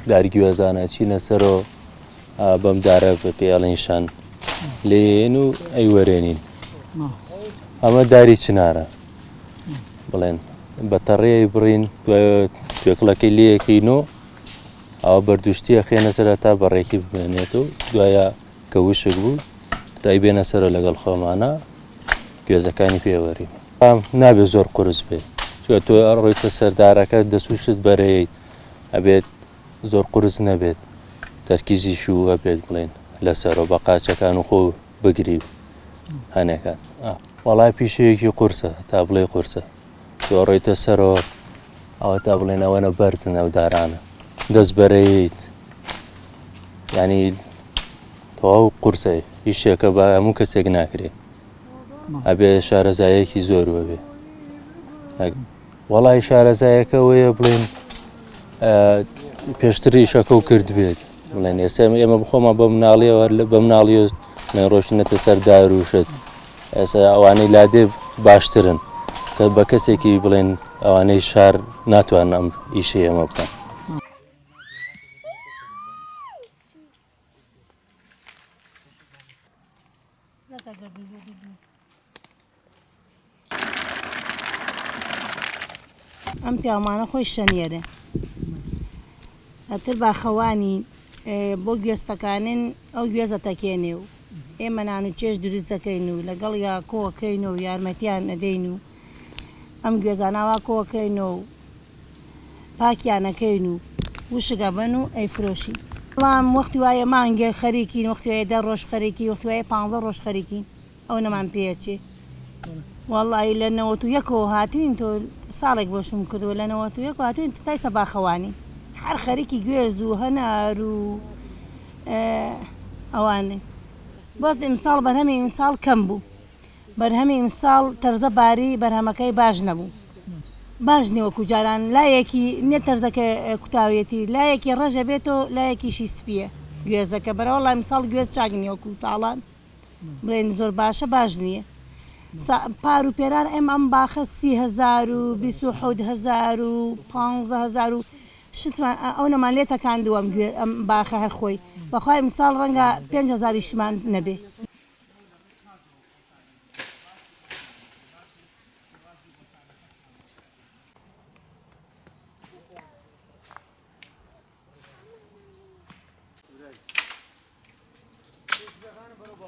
داری گوێزانە چینە سەرەوە بەم دارە بە پێڵێنشان لێن و ئەیوەرێنین ئەمە داری چنارە بڵێن بەتەڕێی بڕین توێکڵەکەی لەکەینەوە ئەوە بەردوشتیە خێنە سەر تا بەڕێکی بمێنێت و دوایە کە وشک بوو دای بێنە سەرە لەگەڵ خۆمانە گوێزەکانی پێوەریم نابێت زۆر قورس بێت چوە تۆ ڕۆیتە سەردارەکە دەسوشت بەرەیت ئەبێت زۆر قورس نەبێت تەرکیزیش و هەبێت بڵێن لەسەرەوە بە قاچەکان و خۆ بگری و هەنەکان وەڵای پیشەیەکی قورسە تا بڵێ قورسە تۆ ڕۆیتە سەرەوە ئەوە تا بڵێن ئەوەنە بەرزن ئەو دارانە دەست بەرەیت ینی تەواو قورسە هیچ شتێکە بە هەموو کەسێک ناکرێت ئەبێ شارەزایەکی زۆر وەبێ وەڵای شارەزایەکە وەیە بڵێن پێشتری شەکە و کرد بێت بڵێن ئێستا ئێمە بخۆمە بە مناڵیەوە بە مناڵی ڕۆشنەتە سەر دار و شت ئێستا ئەوانەی لادێ باشترن کە بە کەسێکی بڵێن ئەوانەی شار ناتوانن ئەم ئیشەی ئەمە بکەن ئەم پیامانە خۆی شەنیێرە ئەتر باخەوانی بۆ گوێستەکانن ئەو گوێزە تەکێنێ و ئێمە نان و چێش دروست دەکەین و لەگەڵ یا کۆکەینەوە و یارمەتیان ئەدەین و ئەم گوێزاناوا کۆکەینەوە و پاکیانەکەین و وشگە بن و ئەیفرۆشی بەڵام وەختی وایە مانگێ خەریکین وەختی وایە 10 ڕۆژ خەریکی وەختی وایە 15 ڕۆژ خەریکین ئەو نەمان پێچێ وەڵی لە 91ەوە هاتوین تۆ ساڵێک بۆشم کردووە لە 91 هاتوین تایسە باخەوانی هەر خەریکی گوێز و هەنار و ئەوانێ بەس ئیمساڵ بەرهەمی ئیمساڵ کەم بوو بەرهەمی ئیمساڵ تەرزە باری بەرهەمەکەی باش نەبوو باش نیوەکو جاران لایەکی نێ تەرزەکە کوتاوێتی لایەکی ڕەژە بێتەوە لایەکیشی سپیە گوێزەکە بەرەوەڵی ئیمساڵ گوێز چاک نیوەکو ساڵان بڵێن زۆر باشە باش نییە پار و پێران ئەم باخە 30,000 و 27,000 و 15,000 و شتمان ئەو نەمان لێ تەکاندووە ئەم باخە هەر خۆی بەخوای ئیمساڵ ڕەنگە 5,000 شمان نەبێ